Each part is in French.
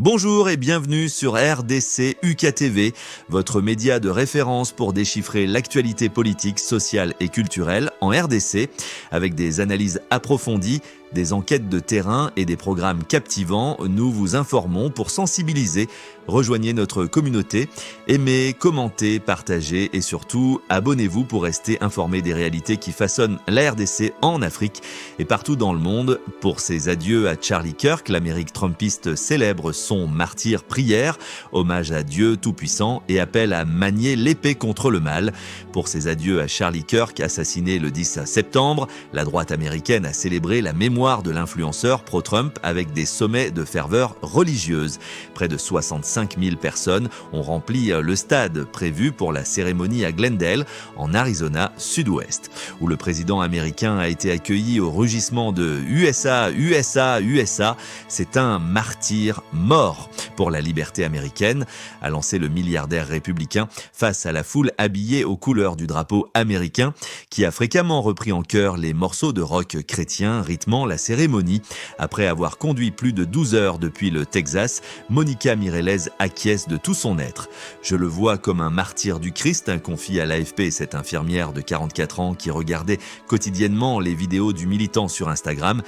Bonjour et bienvenue sur RDC UKTV, votre média de référence pour déchiffrer l'actualité politique, sociale et culturelle en RDC, avec des analyses approfondies, des enquêtes de terrain et des programmes captivants. Nous vous informons pour sensibiliser. Rejoignez notre communauté, aimez, commentez, partagez et surtout abonnez-vous pour rester informés des réalités qui façonnent la RDC en Afrique et partout dans le monde. Pour ses adieux à Charlie Kirk, l'Amérique trumpiste célèbre son martyr prière, hommage à Dieu Tout-Puissant et appelle à manier l'épée contre le mal. Pour ses adieux à Charlie Kirk, assassiné le 10 septembre, la droite américaine a célébré la mémoire de l'influenceur pro-Trump avec des sommets de ferveur religieuse. Près de 65 000 personnes ont rempli le stade prévu pour la cérémonie à Glendale, en Arizona sud-ouest, où le président américain a été accueilli au rugissement de USA, USA, USA. C'est un martyr mort pour la liberté américaine, a lancé le milliardaire républicain face à la foule habillée aux couleurs du drapeau américain, qui a fréquemment repris en chœur les morceaux de rock chrétien rythmant la cérémonie. Après avoir conduit plus de 12 heures depuis le Texas, Monica Mireles acquiesce de tout son être. Je le vois comme un martyr du Christ, confie à l'AFP cette infirmière de 44 ans qui regardait quotidiennement les vidéos du militant sur Instagram.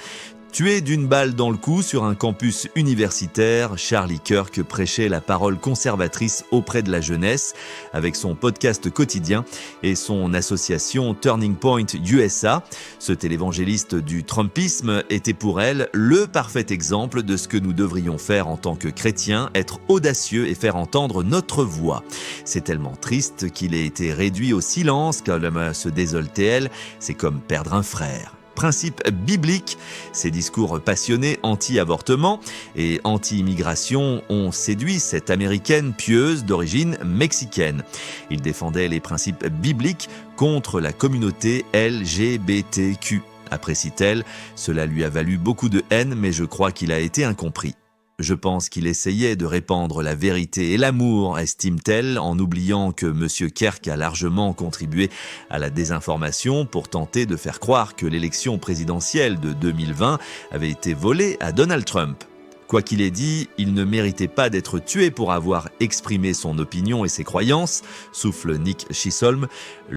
Tué d'une balle dans le cou sur un campus universitaire, Charlie Kirk prêchait la parole conservatrice auprès de la jeunesse avec son podcast quotidien et son association Turning Point USA. Ce télévangéliste du Trumpisme était pour elle le parfait exemple de ce que nous devrions faire en tant que chrétiens, être audacieux et faire entendre notre voix. C'est tellement triste qu'il ait été réduit au silence, comme se désole-t-elle, c'est comme perdre un frère. Principe biblique, ces discours passionnés anti-avortement et anti-immigration ont séduit cette américaine pieuse d'origine mexicaine. Il défendait les principes bibliques contre la communauté LGBTQ. Apprécie-t-elle, cela lui a valu beaucoup de haine, mais je crois qu'il a été incompris. Je pense qu'il essayait de répandre la vérité et l'amour, estime-t-elle, en oubliant que M. Kirk a largement contribué à la désinformation pour tenter de faire croire que l'élection présidentielle de 2020 avait été volée à Donald Trump. Quoi qu'il ait dit, il ne méritait pas d'être tué pour avoir exprimé son opinion et ses croyances, souffle Nick Chisholm.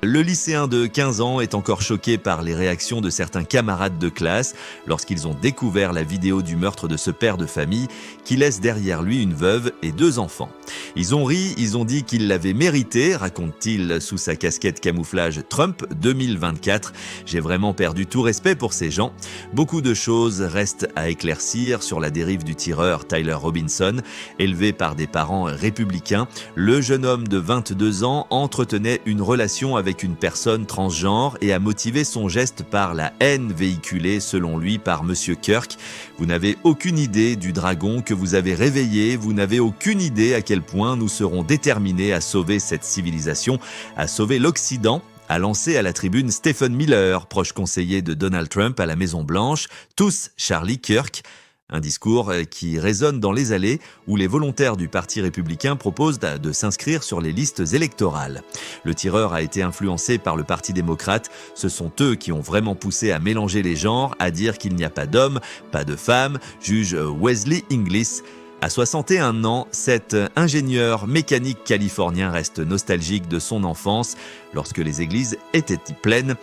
Le lycéen de 15 ans est encore choqué par les réactions de certains camarades de classe lorsqu'ils ont découvert la vidéo du meurtre de ce père de famille qui laisse derrière lui une veuve et 2 enfants. Ils ont ri, ils ont dit qu'il l'avait mérité, raconte-t-il sous sa casquette camouflage Trump 2024. J'ai vraiment perdu tout respect pour ces gens. Beaucoup de choses restent à éclaircir sur la dérive du tireur Tyler Robinson. Élevé par des parents républicains, le jeune homme de 22 ans entretenait une relation avec une personne transgenre et a motivé son geste par la haine véhiculée selon lui par M. Kirk. Vous n'avez aucune idée du dragon que vous avez réveillé, vous n'avez aucune idée à quel point nous serons déterminés à sauver cette civilisation, à sauver l'Occident, a lancé à la tribune Stephen Miller, proche conseiller de Donald Trump à la Maison-Blanche, tous Charlie Kirk. Un discours qui résonne dans les allées où les volontaires du Parti républicain proposent de s'inscrire sur les listes électorales. Le tireur a été influencé par le Parti démocrate. Ce sont eux qui ont vraiment poussé à mélanger les genres, à dire qu'il n'y a pas d'hommes, pas de femmes, juge Wesley Inglis. À 61 ans, cet ingénieur mécanique californien reste nostalgique de son enfance lorsque les églises étaient pleines.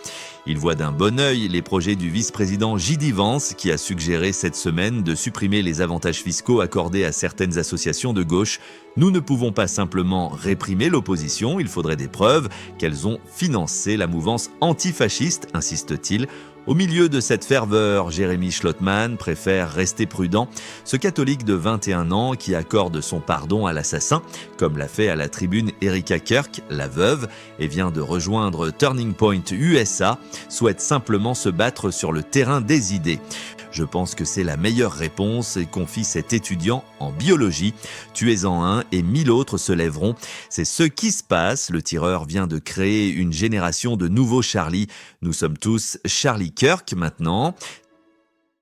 Il voit d'un bon œil les projets du vice-président J.D. Vance qui a suggéré cette semaine de supprimer les avantages fiscaux accordés à certaines associations de gauche. Nous ne pouvons pas simplement réprimer l'opposition, il faudrait des preuves qu'elles ont financé la mouvance antifasciste, insiste-t-il. Au milieu de cette ferveur, Jérémy Schlottmann préfère rester prudent. Ce catholique de 21 ans qui accorde son pardon à l'assassin, comme l'a fait à la tribune Erika Kirk, la veuve, et vient de rejoindre Turning Point USA, souhaite simplement se battre sur le terrain des idées. Je pense que c'est la meilleure réponse, confie cet étudiant en biologie. Tuez-en un et 1000 autres se lèveront. C'est ce qui se passe. Le tireur vient de créer une génération de nouveaux Charlie. Nous sommes tous Charlie Kirk maintenant.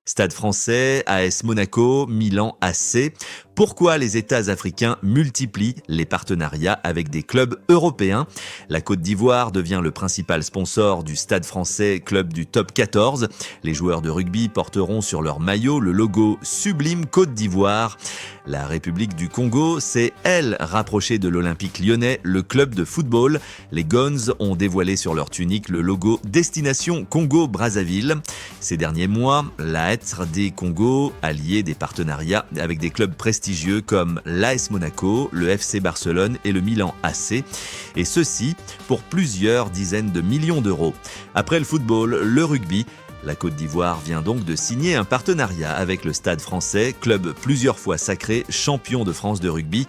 Stade français, AS Monaco, Milan AC. Pourquoi les États africains multiplient les partenariats avec des clubs européens? La Côte d'Ivoire devient le principal sponsor du Stade français, club du top 14. Les joueurs de rugby porteront sur leur maillot le logo Sublime Côte d'Ivoire. La République du Congo s'est, elle, rapprochée de l'Olympique lyonnais, le club de football. Les Guns ont dévoilé sur leur tunique le logo Destination Congo-Brazzaville. Ces derniers mois, la RD Congo a lié des partenariats avec des clubs prestigieux comme l'AS Monaco, le FC Barcelone et le Milan AC. Et ceci pour plusieurs dizaines de millions d'euros. Après le football, le rugby, la Côte d'Ivoire vient donc de signer un partenariat avec le Stade français, club plusieurs fois sacré champion de France de rugby.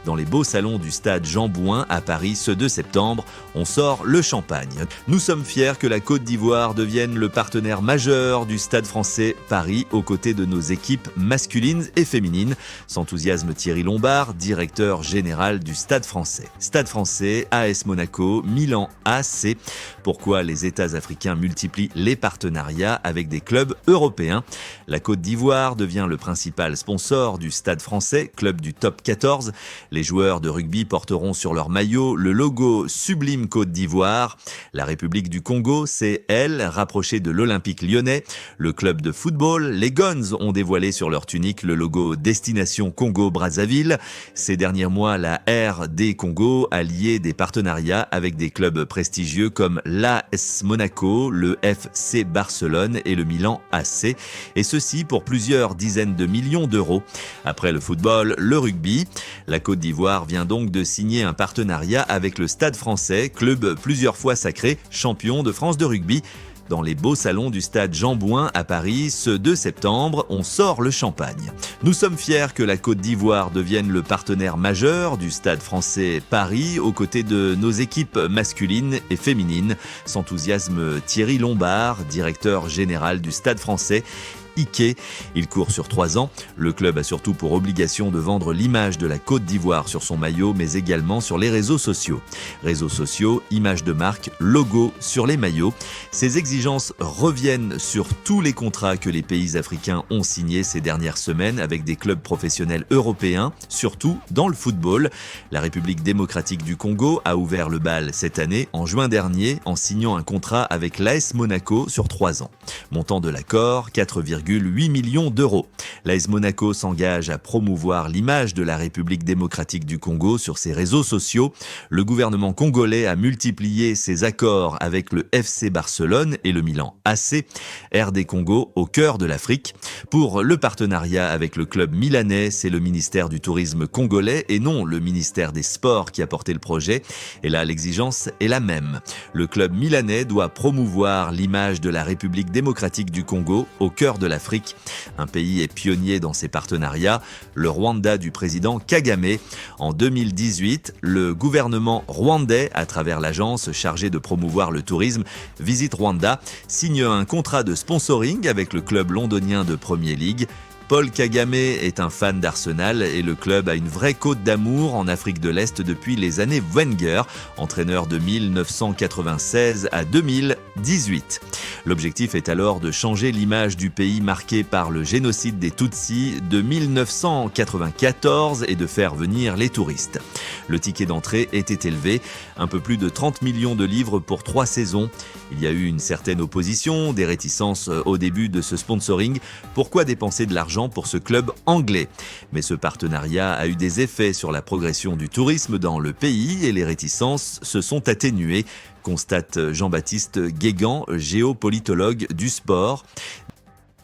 Dans les beaux salons du stade Jean Bouin à Paris ce 2 septembre, on sort le champagne. Nous sommes fiers que la Côte d'Ivoire devienne le partenaire majeur du Stade français Paris aux côtés de nos équipes masculines et féminines, s'enthousiasme Thierry Lombard, directeur général du Stade français. Stade français, AS Monaco, Milan AC. Pourquoi les États africains multiplient les partenariats avec des clubs européens? La Côte d'Ivoire devient le principal sponsor du Stade français, club du top 14. Les joueurs de rugby porteront sur leur maillot le logo Sublime Côte d'Ivoire. La République du Congo s'est, elle, rapprochée de l'Olympique lyonnais. Le club de football, les Guns, ont dévoilé sur leur tunique le logo Destination Congo-Brazzaville. Ces derniers mois, la RD Congo a lié des partenariats avec des clubs prestigieux comme l'AS Monaco, le FC Barcelone et le Milan AC. Et ceci pour plusieurs dizaines de millions d'euros. Après le football, le rugby, la Côte d'Ivoire vient donc de signer un partenariat avec le Stade français, club plusieurs fois sacré champion de France de rugby. Dans les beaux salons du stade Jean Bouin à Paris, ce 2 septembre, on sort le champagne. Nous sommes fiers que la Côte d'Ivoire devienne le partenaire majeur du Stade français Paris aux côtés de nos équipes masculines et féminines, s'enthousiasme Thierry Lombard, directeur général du Stade français. Ike. Il court sur 3 ans. Le club a surtout pour obligation de vendre l'image de la Côte d'Ivoire sur son maillot, mais également sur les réseaux sociaux. Réseaux sociaux, images de marque, logo sur les maillots. Ces exigences reviennent sur tous les contrats que les pays africains ont signés ces dernières semaines avec des clubs professionnels européens, surtout dans le football. La République démocratique du Congo a ouvert le bal cette année, en juin dernier, en signant un contrat avec l'AS Monaco sur 3 ans. Montant de l'accord, 4,8 millions d'euros. L'AS Monaco s'engage à promouvoir l'image de la République démocratique du Congo sur ses réseaux sociaux. Le gouvernement congolais a multiplié ses accords avec le FC Barcelone et le Milan AC. RD Congo au cœur de l'Afrique. Pour le partenariat avec le club milanais, c'est le ministère du Tourisme congolais et non le ministère des Sports qui a porté le projet. Et là, l'exigence est la même. Le club milanais doit promouvoir l'image de la République démocratique du Congo au cœur de l'Afrique. Un pays est pionnier dans ces partenariats, le Rwanda du président Kagame. En 2018, le gouvernement rwandais, à travers l'agence chargée de promouvoir le tourisme, Visit Rwanda, signe un contrat de sponsoring avec le club londonien de Premier League. Paul Kagame est un fan d'Arsenal et le club a une vraie côte d'amour en Afrique de l'Est depuis les années Wenger, entraîneur de 1996 à 2018. L'objectif est alors de changer l'image du pays marqué par le génocide des Tutsis de 1994 et de faire venir les touristes. Le ticket d'entrée était élevé, un peu plus de 30 millions de livres pour 3 saisons. Il y a eu une certaine opposition, des réticences au début de ce sponsoring. Pourquoi dépenser de l'argent pour ce club anglais? Mais ce partenariat a eu des effets sur la progression du tourisme dans le pays et les réticences se sont atténuées, constate Jean-Baptiste Guégan, géopolitologue du sport.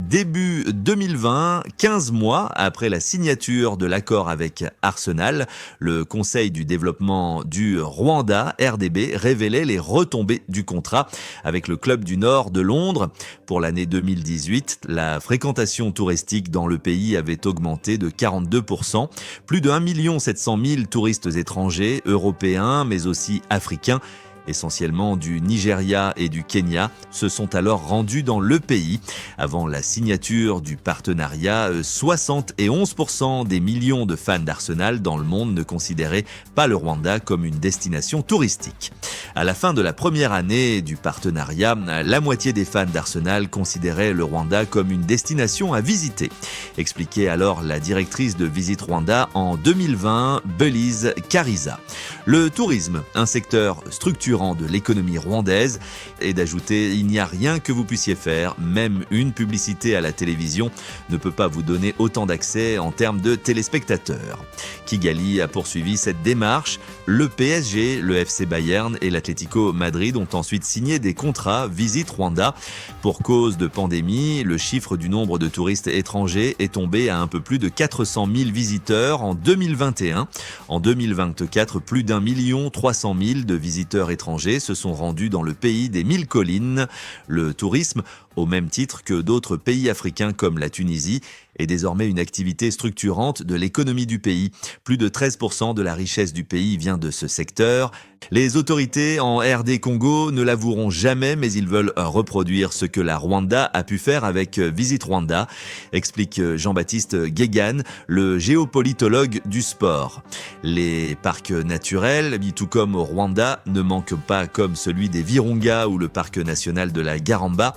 Début 2020, 15 mois après la signature de l'accord avec Arsenal, le Conseil du développement du Rwanda, RDB, révélait les retombées du contrat avec le club du Nord de Londres. Pour l'année 2018, la fréquentation touristique dans le pays avait augmenté de 42%. Plus de 1 700 000 touristes étrangers, européens, mais aussi africains, essentiellement du Nigeria et du Kenya, se sont alors rendus dans le pays. Avant la signature du partenariat, 71% des millions de fans d'Arsenal dans le monde ne considéraient pas le Rwanda comme une destination touristique. À la fin de la première année du partenariat, la moitié des fans d'Arsenal considéraient le Rwanda comme une destination à visiter, expliquait alors la directrice de Visit Rwanda en 2020, Belize Kariza. Le tourisme, un secteur structurant de l'économie rwandaise, et d'ajouter, il n'y a rien que vous puissiez faire, même une publicité à la télévision ne peut pas vous donner autant d'accès en termes de téléspectateurs. Kigali a poursuivi cette démarche. Le PSG, le FC Bayern et l'Atlético Madrid ont ensuite signé des contrats Visit Rwanda. Pour cause de pandémie, le chiffre du nombre de touristes étrangers est tombé à un peu plus de 400 000 visiteurs en 2021. En 2024, plus d'1,3 million de visiteurs étrangers se sont rendus dans le pays des 1000 collines. Le tourisme, au même titre que d'autres pays africains comme la Tunisie, est désormais une activité structurante de l'économie du pays. Plus de 13% de la richesse du pays vient de ce secteur. Les autorités en RD Congo ne l'avoueront jamais, mais ils veulent reproduire ce que la Rwanda a pu faire avec Visit Rwanda, explique Jean-Baptiste Guégan, le géopolitologue du sport. Les parcs naturels, tout comme au Rwanda, ne manquent pas comme celui des Virunga ou le parc national de la Garamba,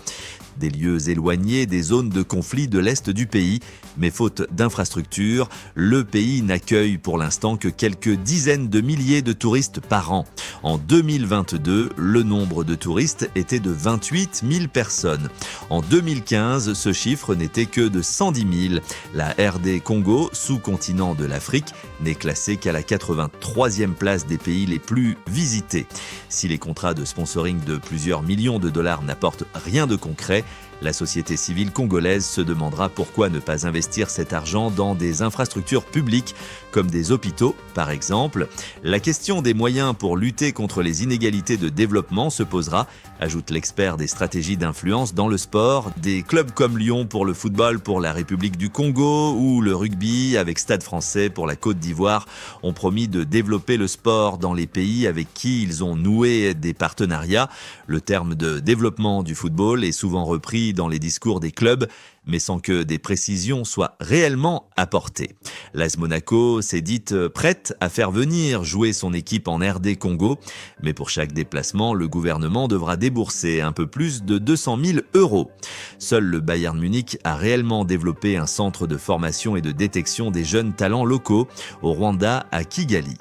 des lieux éloignés des zones de conflit de l'Est du pays. Mais faute d'infrastructures, le pays n'accueille pour l'instant que quelques dizaines de milliers de touristes par an. En 2022, le nombre de touristes était de 28 000 personnes. En 2015, ce chiffre n'était que de 110 000. La RD Congo, sous-continent de l'Afrique, n'est classée qu'à la 83e place des pays les plus visités. Si les contrats de sponsoring de plusieurs millions de dollars n'apportent rien de concret, la société civile congolaise se demandera pourquoi ne pas investir cet argent dans des infrastructures publiques comme des hôpitaux, par exemple. La question des moyens pour lutter contre les inégalités de développement se posera, ajoute l'expert des stratégies d'influence dans le sport. Des clubs comme Lyon pour le football pour la République du Congo ou le rugby avec Stade Français pour la Côte d'Ivoire ont promis de développer le sport dans les pays avec qui ils ont noué des partenariats. Le terme de développement du football est souvent repris dans les discours des clubs, mais sans que des précisions soient réellement apportées. L'AS Monaco s'est dite prête à faire venir jouer son équipe en RD Congo, mais pour chaque déplacement, le gouvernement devra débourser un peu plus de 200 000 €. Seul le Bayern Munich a réellement développé un centre de formation et de détection des jeunes talents locaux au Rwanda, à Kigali.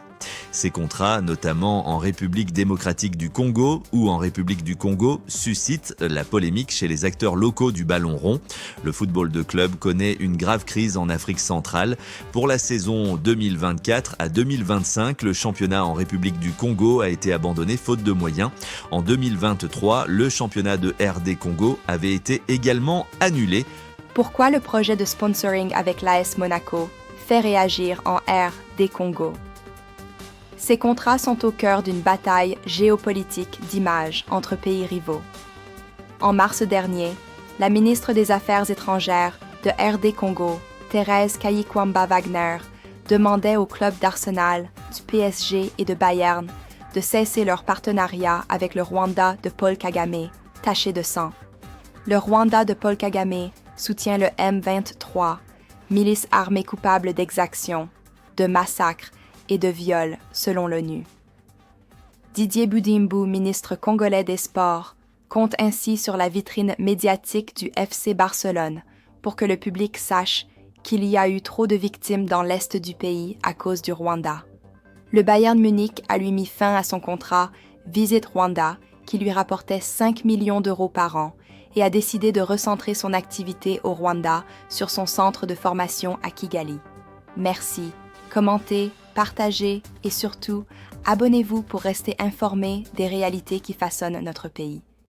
Ces contrats, notamment en République démocratique du Congo ou en République du Congo, suscitent la polémique chez les acteurs locaux du ballon rond. Le football de club connaît une grave crise en Afrique centrale. Pour la saison 2024 à 2025, le championnat en République du Congo a été abandonné faute de moyens. En 2023, le championnat de RD Congo avait été également annulé. Pourquoi le projet de sponsoring avec l'AS Monaco fait réagir en RD Congo? Ces contrats sont au cœur d'une bataille géopolitique d'image entre pays rivaux. En mars dernier, la ministre des Affaires étrangères de RD Congo, Thérèse Kayikwamba Wagner, demandait aux clubs d'Arsenal, du PSG et de Bayern de cesser leur partenariat avec le Rwanda de Paul Kagame, taché de sang. Le Rwanda de Paul Kagame soutient le M23, milice armée coupable d'exactions, de massacres et de viol, selon l'ONU. Didier Budimbu, ministre congolais des Sports, compte ainsi sur la vitrine médiatique du FC Barcelone pour que le public sache qu'il y a eu trop de victimes dans l'est du pays à cause du Rwanda. Le Bayern Munich a lui mis fin à son contrat Visit Rwanda, qui lui rapportait 5 millions d'euros par an, et a décidé de recentrer son activité au Rwanda sur son centre de formation à Kigali. Merci. Commentez, partagez et surtout, abonnez-vous pour rester informé des réalités qui façonnent notre pays.